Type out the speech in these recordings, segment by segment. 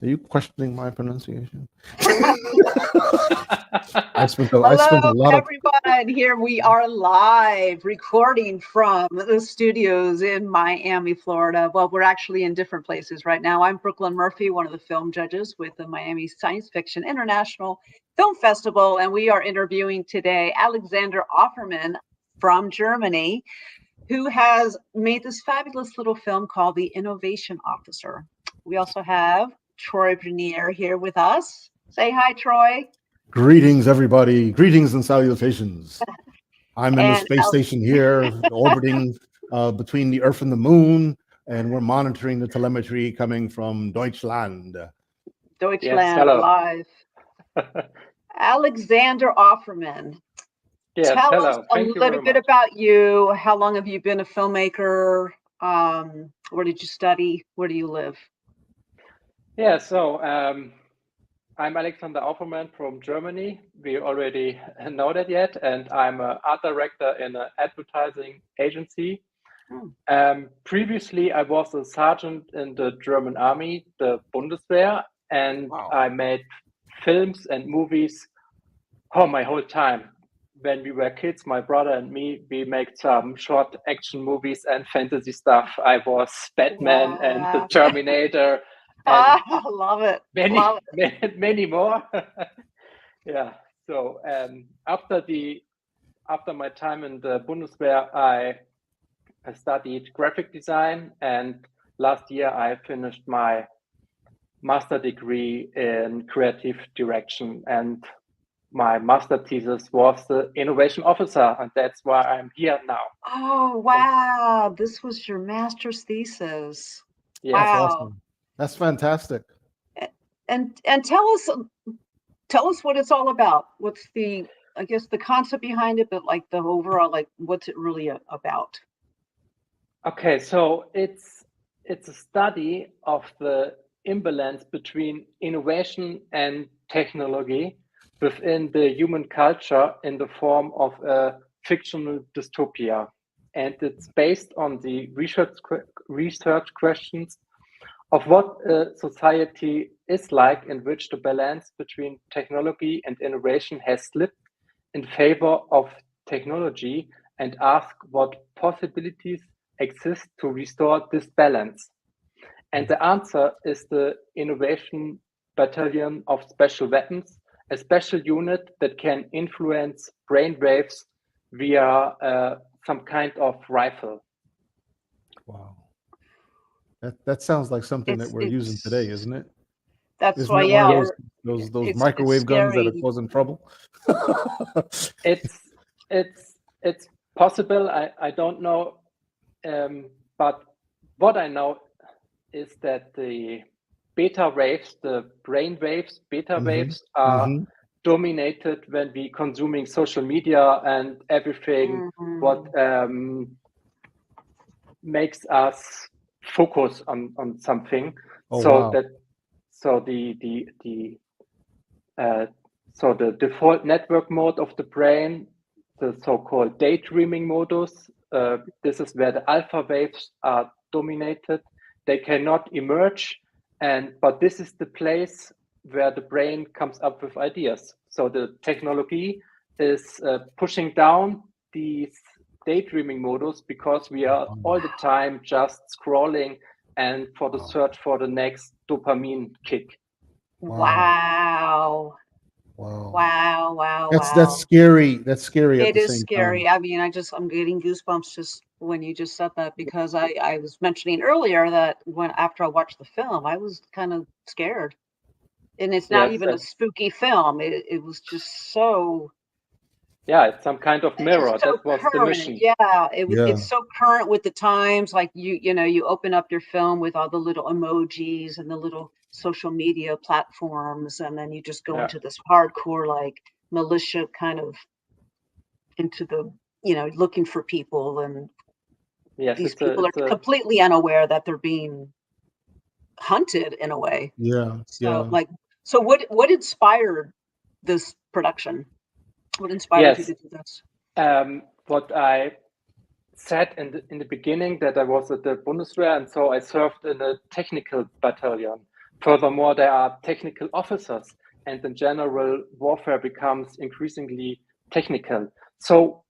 Are you questioning my pronunciation? I spent a Hello, lot of. everyone. Here we are live recording from the studios in Miami, Florida. Well, we're actually in different places right now. I'm Brooklyn Murphy, one of the film judges with the Miami Science Fiction International Film Festival, and we are interviewing today Alexander Auffermann from Germany, who has made this fabulous little film called The Innovation Officer. We also have Troy Brunier here with us. Say hi, Troy. Greetings, everybody. Greetings and salutations. I'm in the space station here, orbiting between the Earth and the Moon, and we're monitoring the telemetry coming from Deutschland. Deutschland, yes, live. Alexander Auffermann. Yes, tell us a little bit about you. How long have you been a filmmaker? Where did you study? Where do you live? Yeah, so I'm Alexander Auffermann from Germany. We already know that yet, and I'm an art director in an advertising agency. Previously, I was a sergeant in the German army, the Bundeswehr, and I made films and movies my whole time. When we were kids, my brother and me, we made some short action movies and fantasy stuff. I was Batman and the Terminator. I love it. Many more. Yeah. So after my time in the Bundeswehr, I studied graphic design, and last year I finished my master degree in creative direction, and my master thesis was the innovation officer, and that's why I'm here now. Oh, wow. This was your master's thesis. Yes. Wow. That's awesome. That's fantastic. And tell us what it's all about. What's the concept behind it, but like the overall, like what's it really about? Okay, so it's a study of the imbalance between innovation and technology within the human culture in the form of a fictional dystopia. And it's based on the research questions of what a society is like in which the balance between technology and innovation has slipped in favor of technology, and ask what possibilities exist to restore this balance. And the answer is the Innovation Battalion of Special Weapons, a special unit that can influence brain waves via some kind of rifle. Wow. That sounds like something that we're using today, isn't it? That's why, yeah. Those microwave guns that are causing trouble. It's possible. I don't know, but what I know is that the beta waves, the brain waves, waves are dominated when we consuming social media and everything what makes us focus on something. So the default network mode of the brain, the so-called daydreaming modus, this is where the alpha waves are dominated. They cannot emerge, but this is the place where the brain comes up with ideas. So the technology is pushing down these daydreaming modus because we are all the time just scrolling and for the search for the next dopamine kick. Wow. That's scary. That's scary. It is scary. I mean, I'm getting goosebumps just when you just said that, because I was mentioning earlier that after I watched the film, I was kind of scared. And it's not even a spooky film. It was just so. Yeah, it's some kind of mirror. So that was current. the mission. Yeah, it's so current with the times. Like you open up your film with all the little emojis and the little social media platforms, and then you just go into this hardcore like militia kind of into the looking for people, and these people are completely unaware that they're being hunted in a way. So what inspired this production? What inspired you to do this? What I said in the beginning, that I was at the Bundeswehr, and so I served in a technical battalion. Furthermore, there are technical officers, and in general, warfare becomes increasingly technical. So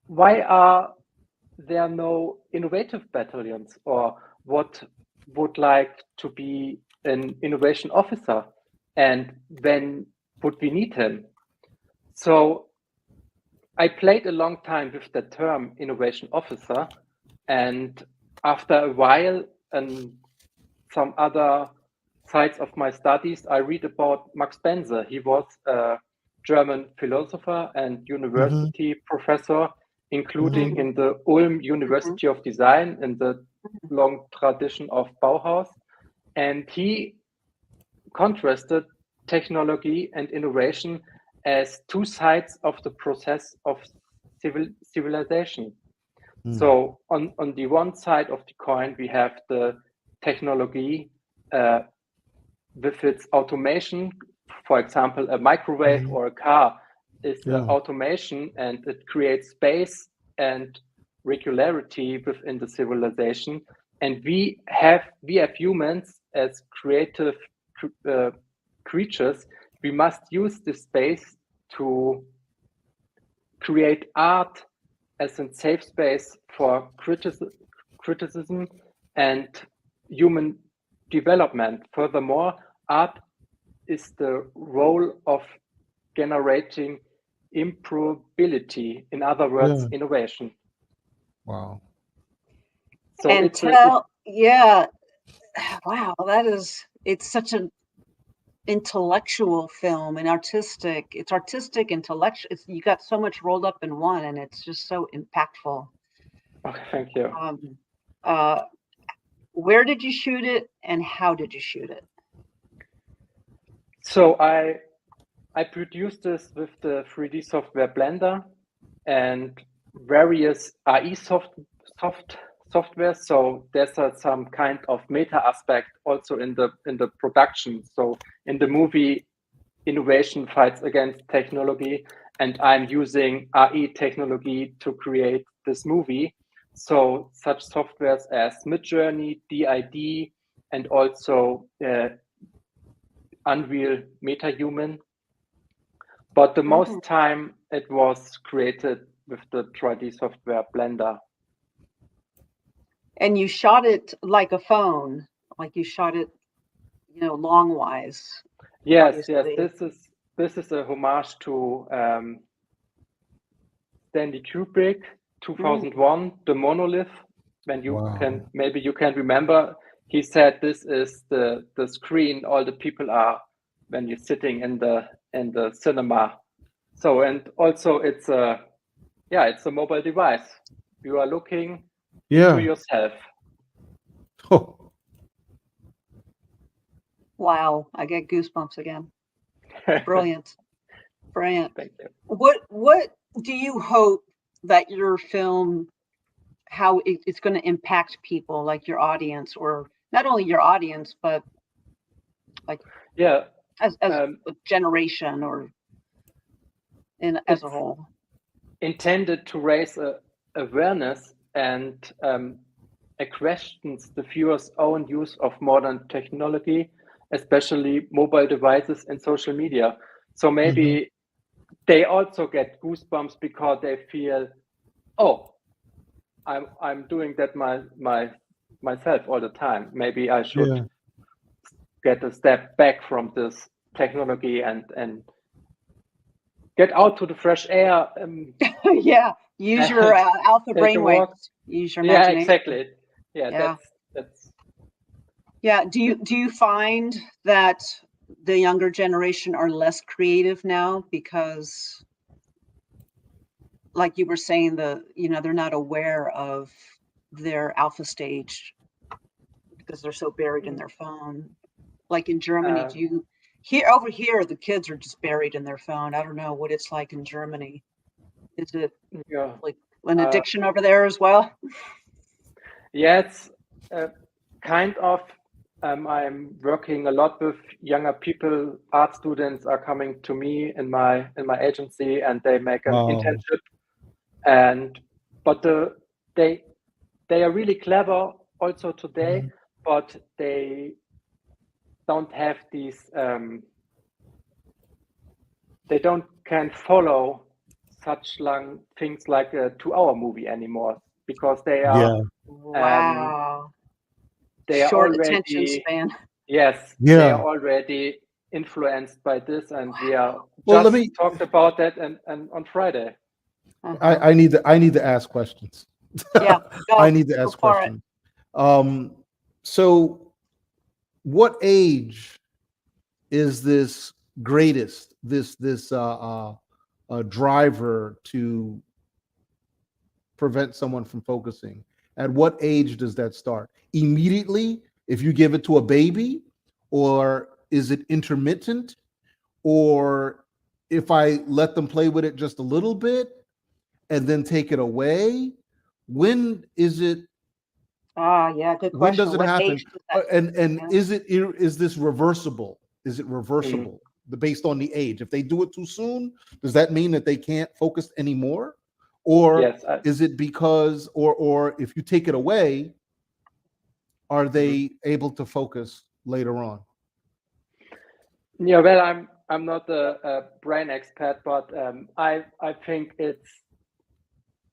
why are there no innovative battalions, or what would like to be an innovation officer, and when would we need him? So I played a long time with the term innovation officer, and after a while and some other sides of my studies, I read about Max Bense. He was a German philosopher and university professor, including in the Ulm University of Design in the long tradition of Bauhaus. And he contrasted technology and innovation as two sides of the process of civilization. So on the one side of the coin, we have the technology with its automation. For example, a microwave or a car is automation, and it creates space and regularity within the civilization. And we have humans as creative creatures. We must use this space to create art as a safe space for criticism and human development. Furthermore, art is the role of generating improvability, in other words, innovation. Wow. So and wow, it's such an intellectual film and artistic. It's artistic, intellectual. You got so much rolled up in one, and it's just so impactful. Okay, thank you. Where did you shoot it, and how did you shoot it? So I produced this with the 3D software Blender and various AI software. So there's some kind of meta aspect also in the production. So in the movie, innovation fights against technology, and I'm using AI technology to create this movie. So such softwares as Midjourney, DID, and also Unreal MetaHuman. But the most time it was created with the 3D software Blender. And you shot it like a phone, like you shot it, long wise. Yes. This is a homage to Stanley Kubrick, 2001, The Monolith. When you maybe you can remember, he said this is the screen all the people are when you're sitting in the cinema. So, and also it's a mobile device. You are looking to yourself. Oh. Wow, I get goosebumps again. Brilliant. Thank you. What do you hope that your film, how it's going to impact people, like your audience, or not only your audience, but like as a generation or as a whole? Intended to raise awareness and questions the viewer's own use of modern technology, especially mobile devices and social media. So maybe they also get goosebumps because they feel, oh, I'm doing that myself all the time. Maybe I should get a step back from this technology and get out to the fresh air. Use your alpha brainwaves. Use your imagination. Yeah, exactly. That's. Yeah. Do you find that the younger generation are less creative now because, like you were saying, they're not aware of their alpha stage because they're so buried in their phone? Like in Germany, over here the kids are just buried in their phone. I don't know what it's like in Germany. Is it like an addiction over there as well? Yeah, it's kind of. I'm working a lot with younger people. Art students are coming to me in my agency, and they make an internship. But they are really clever also today, but they don't have these. They can follow such long things like a 2-hour movie anymore because they are. Wow. They are Short already, attention span. Yes, they are already influenced by this, and we are talked about that and on Friday. I need to ask questions. Yeah, I need to ask questions. So what age is this greatest, this driver to prevent someone from focusing? At what age does that start? Immediately, if you give it to a baby, or is it intermittent? Or if I let them play with it just a little bit and then take it away, when is it? Yeah, good question. When does it happen? And yeah. is this reversible? Is it reversible based on the age? If they do it too soon, does that mean that they can't focus anymore? Or is it because, or if you take it away, are they able to focus later on? Yeah, well, I'm not a brain expert, but I think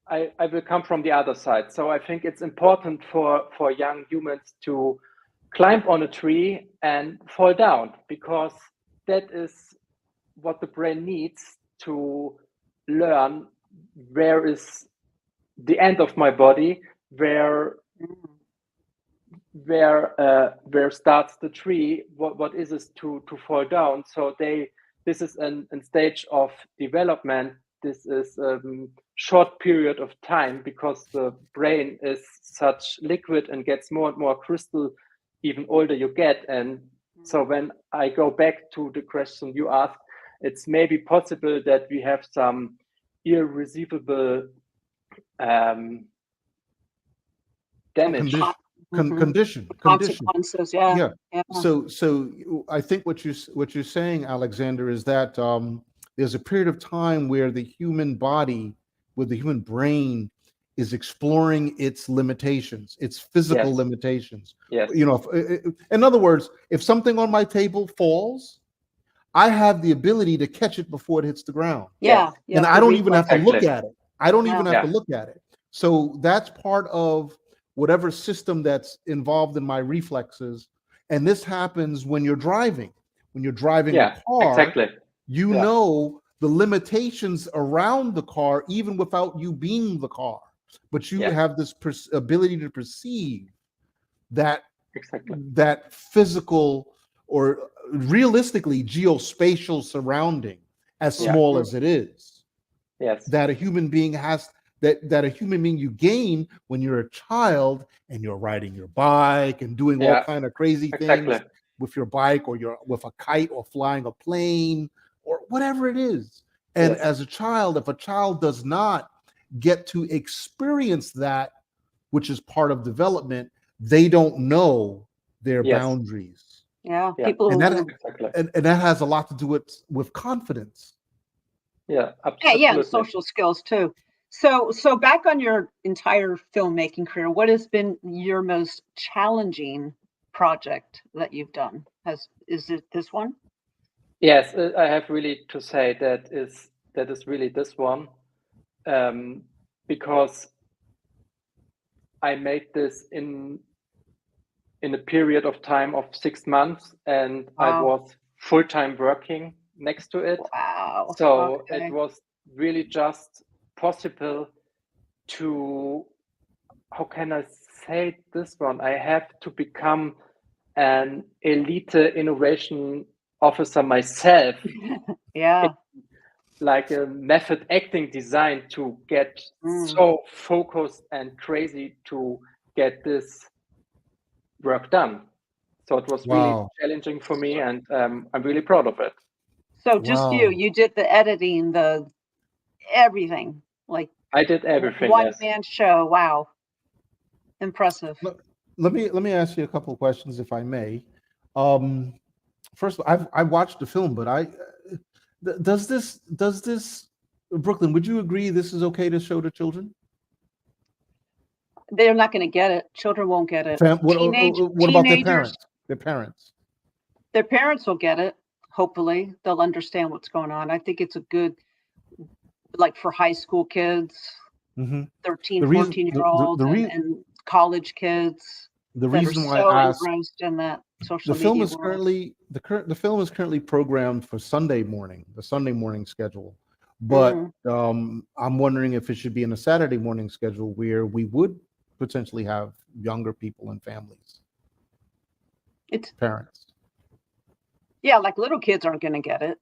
I will come from the other side. So I think it's important for young humans to climb on a tree and fall down, because that is what the brain needs to learn where is the end of my body, where starts the tree, what is it to fall down. So this is a stage of development. This is a short period of time, because the brain is such liquid and gets more and more crystal even older you get. And so when I go back to the question you asked, it's maybe possible that we have some irreversible damage. Condition. Consequences, yeah. So I think what you're saying, Alexander, is that there's a period of time where the human body, where the human brain is exploring its limitations, its physical limitations. Yes. You know, in other words, if something on my table falls, I have the ability to catch it before it hits the ground. Yeah. And I don't even have to look at it. I don't even have to look at it. So that's part of whatever system that's involved in my reflexes. And this happens when you're driving. When you're driving a car, you know the limitations around the car, even without you being the car. But you have this ability to perceive that, that physical or realistically geospatial surrounding, as small as it is. That a human being has, that a human being you gain when you're a child and you're riding your bike and doing all kind of crazy things with your bike, or you're with a kite, or flying a plane, or whatever it is. And as a child, if a child does not get to experience that, which is part of development, they don't know their boundaries. People, and that has a lot to do with confidence. Absolutely. And social skills too. So back on your entire filmmaking career, what has been your most challenging project that you've done? Is it this one? Yes, I have really to say that is really this one, because I made this in a period of time of 6 months, and I was full-time working next to it. So it was really just possible to, how can I say this one? I have to become an elite innovation officer myself. Like a method acting design to get so focused and crazy to get this work done. So it was really challenging for me, and I'm really proud of it. So just you did the editing, the everything. Like I did everything. One man show. Wow. Impressive. Let me ask you a couple of questions, if I may. First, I watched the film, but does this Brooklyn, would you agree this is okay to show to children? They're not going to get it. Children won't get it. What about their parents? Their parents. Their parents will get it. Hopefully, they'll understand what's going on. I think it's a good, like for high school kids, 13, 14-year-olds, and college kids. The that reason are why so I asked, engrossed in that social the film media is world. currently the film is currently programmed for Sunday morning, the Sunday morning schedule. But I'm wondering if it should be in a Saturday morning schedule where we would potentially have younger people and families. It's parents. Yeah, like little kids aren't going to get it.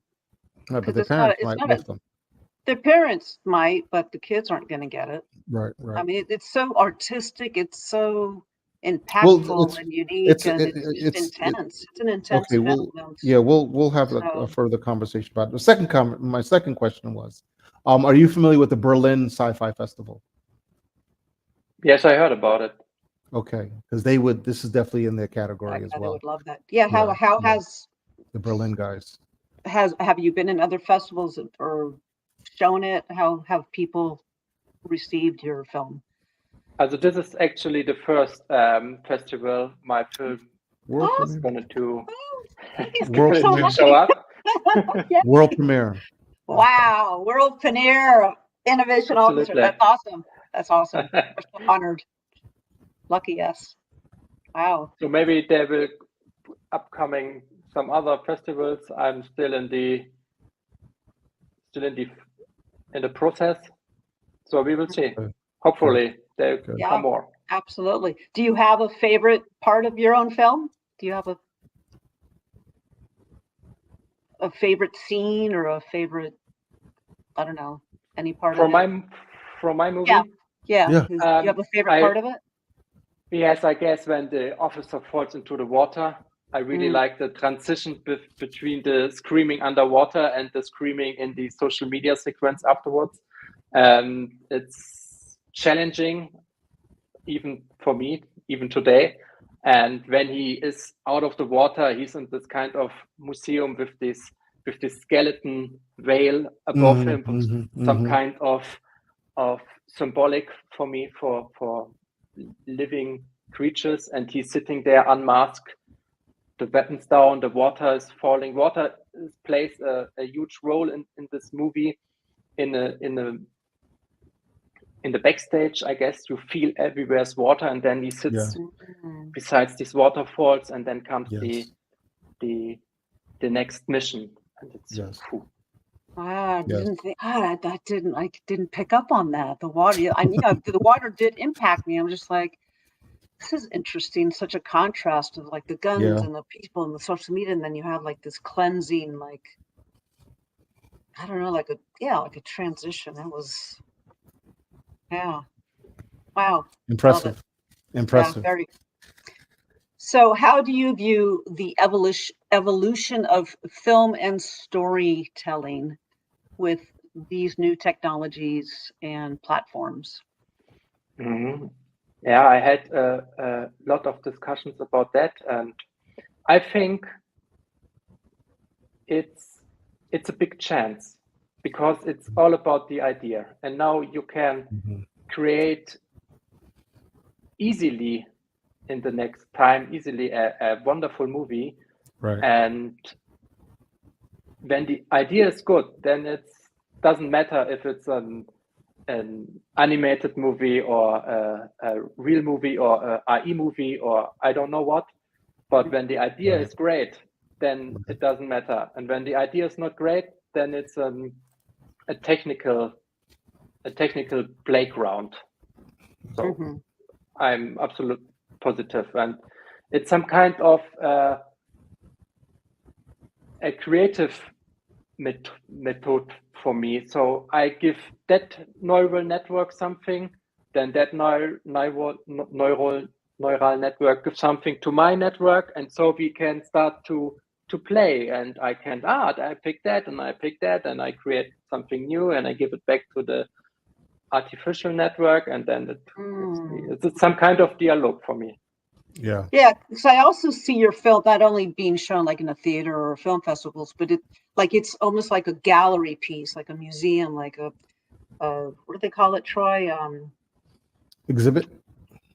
No, but their parents might with them. Their parents might, but the kids aren't going to get it. Right. I mean, it's so artistic. It's so impactful and unique, and it's intense. It's an intense film. We'll have a further conversation about it. The second comment. My second question was, are you familiar with the Berlin Sci-Fi Festival? Yes, I heard about it. Okay, because they would. This is definitely in their category as well. They would love that. Yeah. How has the Berlin guys? Have you been in other festivals or shown it? How have people received your film? Also, this is actually the first festival my film is going to show up. World premiere. Wow, world premiere, innovation officer. That's awesome. That's awesome. We're so honored. Lucky us. Wow. So maybe there will upcoming some other festivals. I'm still in the process. So we will see. Hopefully there come more. Absolutely. Do you have a favorite part of your own film? Do you have a favorite scene or a favorite, I don't know, any part of it? From my movie? Yeah. Do you have a favorite part of it? Yes, I guess when the officer falls into the water, I really like the transition between the screaming underwater and the screaming in the social media sequence afterwards. It's challenging, even for me, even today. And when he is out of the water, he's in this kind of museum with this skeleton whale above him, some kind of symbolic for me for living creatures, and he's sitting there unmasked, the weapons down, the water is falling. Water plays a huge role in this movie. In the backstage, I guess you feel everywhere's water, and then he sits besides these waterfalls, and then comes the next mission, and it's cool. I didn't think. I didn't pick up on that. The water. The water did impact me. I'm just like, this is interesting. Such a contrast of like the guns and the people and the social media, and then you have like this cleansing, like I don't know, like a transition. That was, wow, impressive. Yeah, very. So, how do you view the evolution of film and storytelling with these new technologies and platforms? Yeah, I had a lot of discussions about that, and I think it's a big chance because it's all about the idea, and now you can create easily in the next time a wonderful movie, and when the idea is good, then it doesn't matter if it's an animated movie or a real movie or a IE movie or I don't know what, but when the idea is great, then it doesn't matter, and when the idea is not great, then it's a technical playground. So I'm absolutely positive, and it's some kind of a creative method for me. So I give that neural network something, then that neural network gives something to my network, and so we can start to play, and I can I pick that and I pick that and I create something new and I give it back to the artificial network, and then it's some kind of dialogue for me. Yeah, because I also see your film not only being shown like in a theater or film festivals, but it's almost like a gallery piece, like a museum, like a what do they call it, Troy? Exhibit.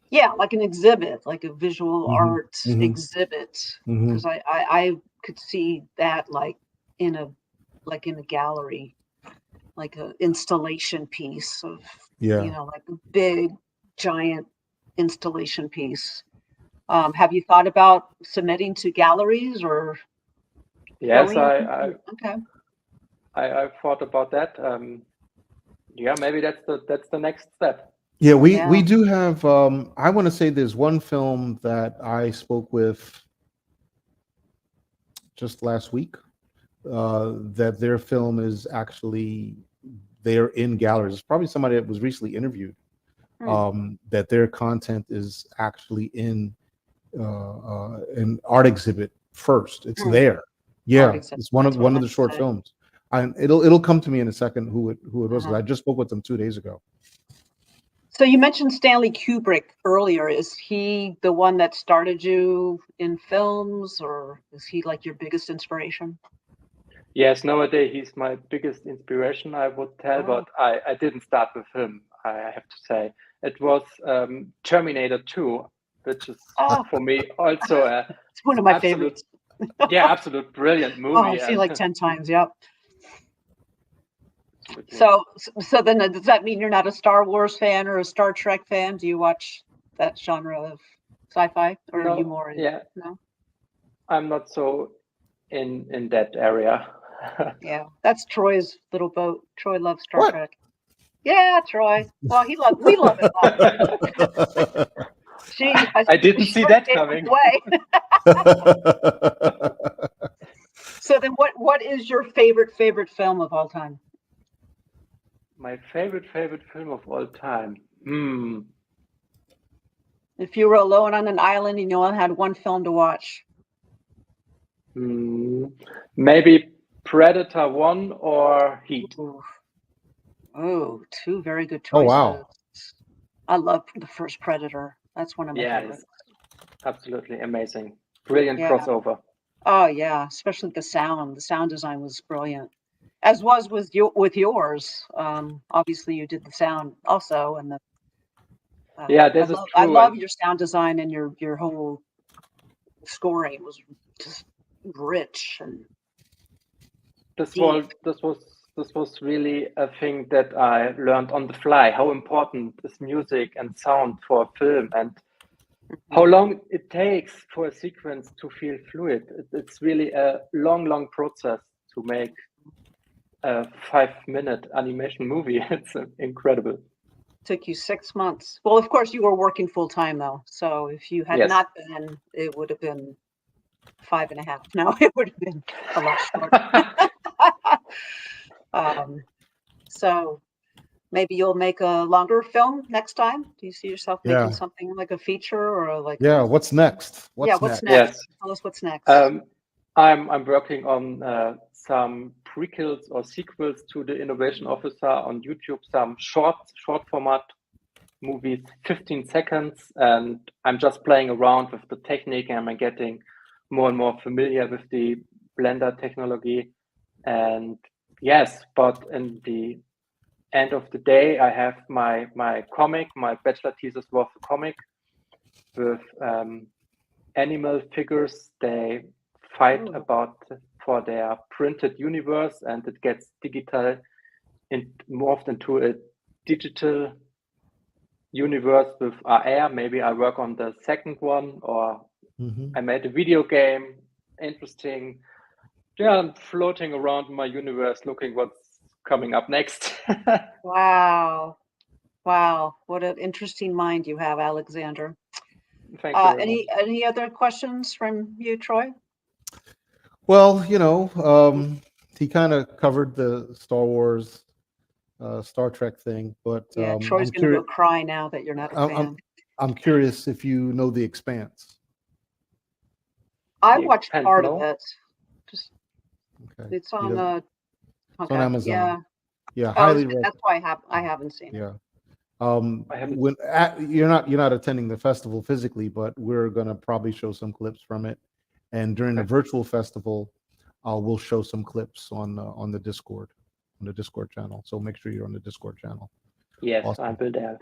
Yeah, like an exhibit, like a visual art exhibit. Because I could see that like in a gallery, like an installation piece of, like a big giant installation piece. Have you thought about submitting to galleries or? Yes, Okay. I thought about that. Yeah, maybe that's the next step. Yeah, we do have. I want to say there's one film that I spoke with just last week. That their film is actually they're in galleries. It's probably somebody that was recently interviewed. That their content is actually in an art exhibit first. It's there. Yeah, it's one of the short films. It'll come to me in a second who it was. I just spoke with them 2 days ago. So you mentioned Stanley Kubrick earlier. Is he the one that started you in films, or is he like your biggest inspiration? Yes, nowadays he's my biggest inspiration, I would tell, but I didn't start with him, I have to say. It was Terminator 2, which is for me also it's one of my favorites. Absolute brilliant movie. I've seen like 10 times, yep. So then does that mean you're not a Star Wars fan or a Star Trek fan? Do you watch that genre of sci-fi, or are you more in, no? I'm not so in that area. Yeah, that's Troy's little boat. Troy loves Star Trek. Yeah, Troy. Well, we love it. I didn't see that coming. So then what is your favorite film of all time? My favorite film of all time. If you were alone on an island and you only had one film to watch. Maybe Predator 1 or Heat. Oh, two very good choices. Oh, wow. I love the first Predator. That's one of my favorites. Absolutely amazing. Brilliant crossover. Oh, yeah, especially the sound. The sound design was brilliant, as was with yours. Obviously, you did the sound also, and the I love your sound design, and your whole scoring was just rich and this was really a thing that I learned on the fly, how important is music and sound for a film, and how long it takes for a sequence to feel fluid. It's really a long process to make a 5-minute animation movie. It's incredible. Took you 6 months. Well, of course, you were working full time though. So if you had not been, it would have been 5.5. No, it would have been a lot shorter. So maybe you'll make a longer film next time. Do you see yourself making something like a feature or like? Yeah. What's next? What's next? Yes. Tell us what's next. I'm working on some prequels or sequels to the Innovation Officer on YouTube. Some short format movies, 15 seconds, and I'm just playing around with the technique, and I'm getting more and more familiar with the Blender technology. And yes, but in the end of the day, I have my comic. My bachelor thesis was a comic with animal figures. They fight for their printed universe, and it gets digital and morphed into a digital universe with AR. Maybe I work on the second one, or I made a video game. Interesting. Yeah, I'm floating around my universe, looking what's coming up next. Wow, what an interesting mind you have, Alexander. Thank you very much. Any other questions from you, Troy? Well, he kind of covered the Star Wars, Star Trek thing, but Troy's going to go cry now that you're not a fan. I'm curious if you know The Expanse. I watched part of it. It's on it's on Amazon. Yeah, highly. That's why I haven't seen it. Yeah. When you're not attending the festival physically, but we're gonna probably show some clips from it, and during the virtual festival, we'll show some clips on the Discord channel. So make sure you're on the Discord channel. Yes, awesome. I will there.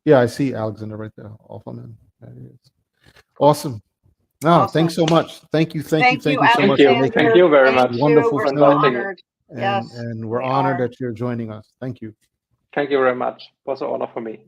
Yeah, I see Alexander right there. Auffermann. Awesome. No, Awesome. thanks so much. Thank you so much for Alexander. making Thank you very much. Wonderful We're film. so honored. And we're honored that you're joining us. Thank you. Thank you very much. It was an honor for me.